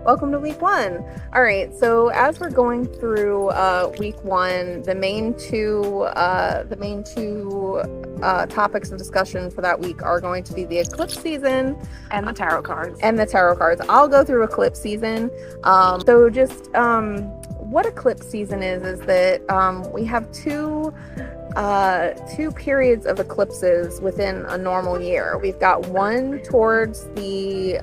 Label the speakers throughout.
Speaker 1: Welcome to week one. All right, so as we're going through week one, the main two topics of discussion for that week are going to be the eclipse season
Speaker 2: and the tarot cards.
Speaker 1: I'll go through eclipse season. What eclipse season is that we have two periods of eclipses within a normal year. We've got one towards the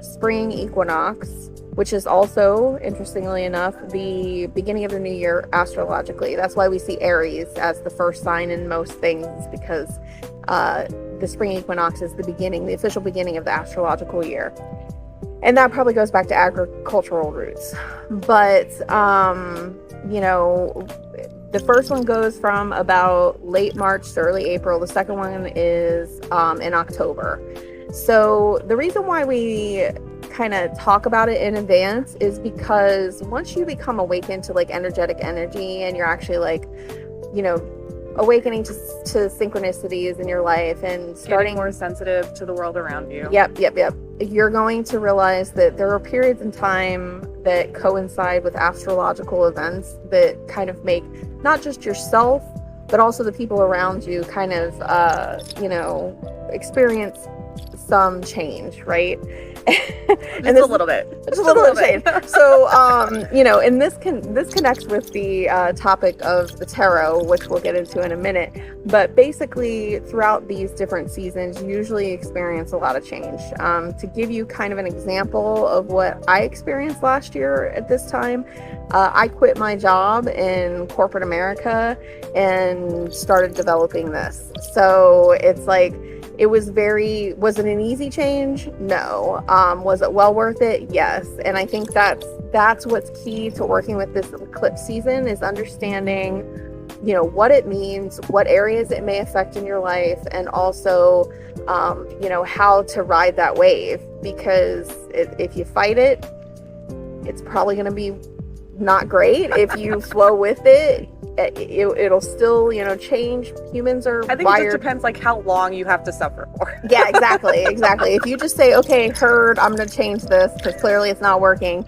Speaker 1: spring equinox, which is also, interestingly enough, the beginning of the new year astrologically. That's why we see Aries as the first sign in most things, because the spring equinox is the official beginning of the astrological year. And that probably goes back to agricultural roots. But, the first one goes from about late March to early April. The second one is in October. So the reason why we kind of talk about it in advance is because once you become awakened to like energetic energy, and you're actually awakening to synchronicities in your life and starting
Speaker 2: more sensitive to the world around you.
Speaker 1: Yep. You're going to realize that there are periods in time that coincide with astrological events that kind of make not just yourself, but also the people around you kind of, experience some change, right?
Speaker 2: Just a little bit
Speaker 1: change. So, and this connects with the topic of the tarot, which we'll get into in a minute. But basically, throughout these different seasons, you usually experience a lot of change. To give you kind of an example of what I experienced last year at this time, I quit my job in corporate America and started developing this. So it's like, was it an easy change? No. Was it well worth it? Yes. And I think that's what's key to working with this eclipse season, is understanding, what it means, what areas it may affect in your life, and also, how to ride that wave. Because if you fight it, it's probably going to be not great. If you flow with it, it'll still, change. Humans are
Speaker 2: I think
Speaker 1: wired.
Speaker 2: It just depends like how long you have to suffer for.
Speaker 1: Yeah, exactly. If you just say, okay, I'm going to change this because clearly it's not working,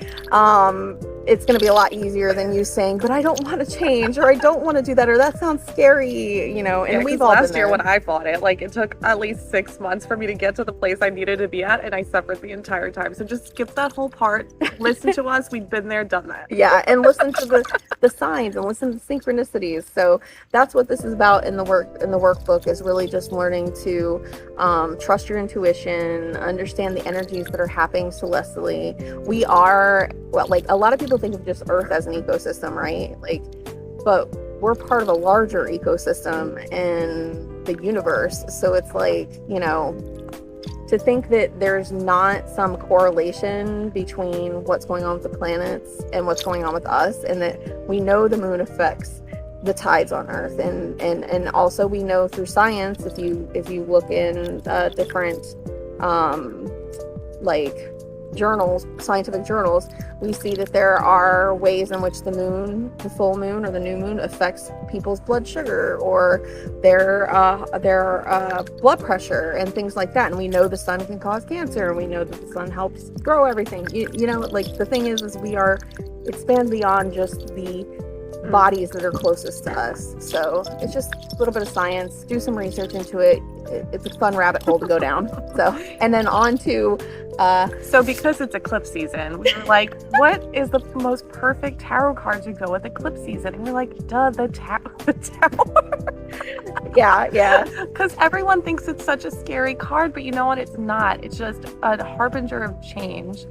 Speaker 1: it's going to be a lot easier than you saying, but I don't want to change, or I don't want to do that, or that sounds scary, and we've all
Speaker 2: last
Speaker 1: been
Speaker 2: year
Speaker 1: there.
Speaker 2: when I fought it, it took at least 6 months for me to get to the place I needed to be at, and I suffered the entire time. So just skip that whole part. Listen to us. We've been there, done that.
Speaker 1: Yeah, and listen to the signs, and listen to synchronicities. So that's what this is about in the workbook, is really just learning to trust your intuition, understand the energies that are happening celestially. We are, a lot of people think of just Earth as an ecosystem, right? But we're part of a larger ecosystem in the universe. So it's to think that there's not some correlation between what's going on with the planets and what's going on with us, and that we know the moon affects the tides on Earth, and also we know through science, if you look in different scientific journals, we see that there are ways in which the full moon or the new moon affects people's blood sugar or their blood pressure and things like that. And we know the sun can cause cancer, and we know that the sun helps grow everything. The thing is it spans beyond just the bodies that are closest to us. So it's just a little bit of science. Do some research into it. It's a fun rabbit hole to go down. So, and then on to
Speaker 2: so because it's eclipse season, we were like, what is the most perfect tarot card to go with eclipse season? And we're like, the tower.
Speaker 1: Yeah.
Speaker 2: Because everyone thinks it's such a scary card, but you know what? It's not. It's just a harbinger of change.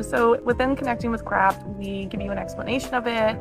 Speaker 2: So within Connecting with Craft, we give you an explanation of it,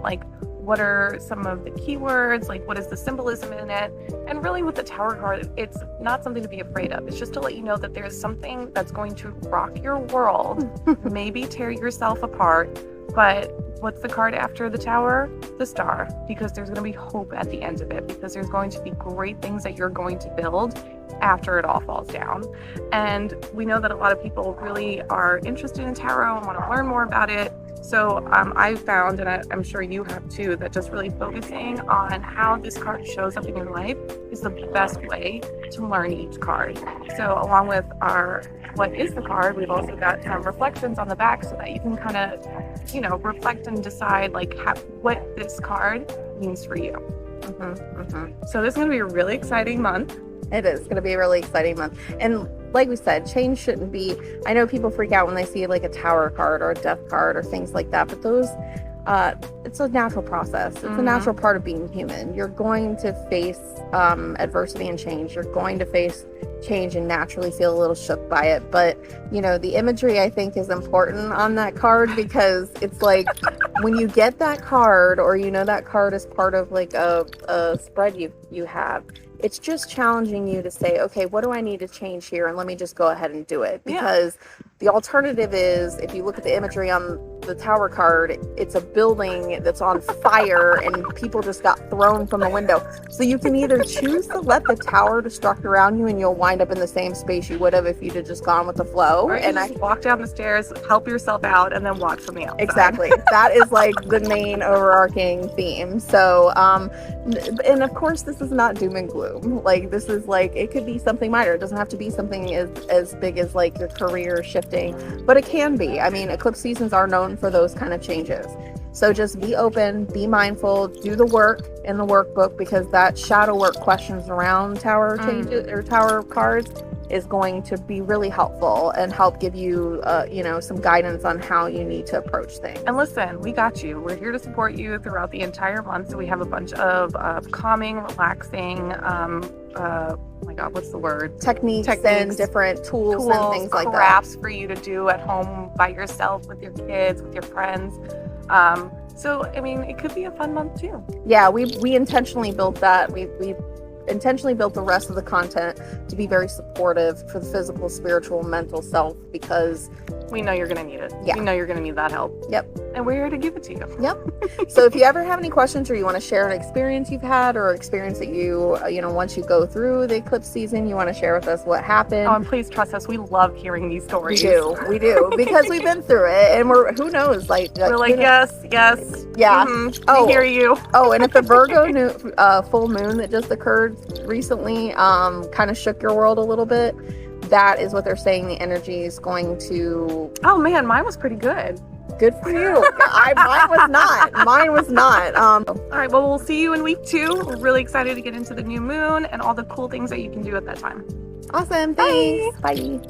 Speaker 2: what are some of the keywords, what is the symbolism in it. And really with the tower card, it's not something to be afraid of. It's just to let you know that there's something that's going to rock your world, maybe tear yourself apart. But what's the card after the tower? The star, because there's going to be hope at the end of it, because there's going to be great things that you're going to build after it all falls down. And we know that a lot of people really are interested in tarot and want to learn more about it. So I found, and I'm sure you have too, that just really focusing on how this card shows up in your life is the best way to learn each card. So along with our what is the card, we've also got some reflections on the back so that you can kind of, reflect and decide like what this card means for you. So this is going to be a really exciting month.
Speaker 1: It is going to be a really exciting month. And like we said, change shouldn't be, I know people freak out when they see like a tower card or a death card or things like that, but those, it's a natural process. It's a natural part of being human. You're going to face adversity and change. You're going to face change and naturally feel a little shook by it. But, the imagery I think is important on that card, because it's like when you get that card, or that card is part of like a spread you have, it's just challenging you to say, okay, what do I need to change here? And let me just go ahead and do it. Because the alternative is, if you look at the imagery on the tower card, it's a building that's on fire and people just got thrown from the window. So you can either choose to let the tower destruct around you and you'll wind up in the same space you would have if you'd have just gone with the flow.
Speaker 2: Or and just walk down the stairs, help yourself out, and then watch from the outside.
Speaker 1: Exactly. That is like the main overarching theme. So, and of course, this is not doom and gloom. Like, this is like, it could be something minor. It doesn't have to be something as big as like your career shifting, but it can be. I mean, eclipse seasons are known for those kind of changes. So just be open, be mindful, do the work in the workbook, because that shadow work questions around tower changes or tower cards is going to be really helpful and help give you, some guidance on how you need to approach things.
Speaker 2: And listen, we got you. We're here to support you throughout the entire month. So we have a bunch of calming, relaxing, oh my God, what's the word?
Speaker 1: Techniques and different tools and things like that.
Speaker 2: Crafts for you to do at home by yourself, with your kids, with your friends. So, I mean, it could be a fun month too.
Speaker 1: Yeah, we intentionally built that. We intentionally built the rest of the content to be very supportive for the physical, spiritual, mental self, because
Speaker 2: we know you're going to need it.
Speaker 1: Yeah.
Speaker 2: We know you're going to need that help.
Speaker 1: Yep.
Speaker 2: And we're here to give it to you.
Speaker 1: Yep. So if you ever have any questions, or you want to share an experience you've had, or experience that you once you go through the eclipse season, you want to share with us what happened.
Speaker 2: Oh, and please trust us. We love hearing these stories.
Speaker 1: We do, because we've been through it, and who knows,
Speaker 2: we're like, yes.
Speaker 1: Yeah.
Speaker 2: We hear you.
Speaker 1: And if the Virgo full moon that just occurred recently kind of shook your world a little bit, that is what they're saying the energy is going to.
Speaker 2: Oh man, mine was pretty good.
Speaker 1: Good for you. Mine was not.
Speaker 2: All right, well, we'll see you in week 2. We're really excited to get into the new moon and all the cool things that you can do at that time.
Speaker 1: Awesome. Thanks. Bye.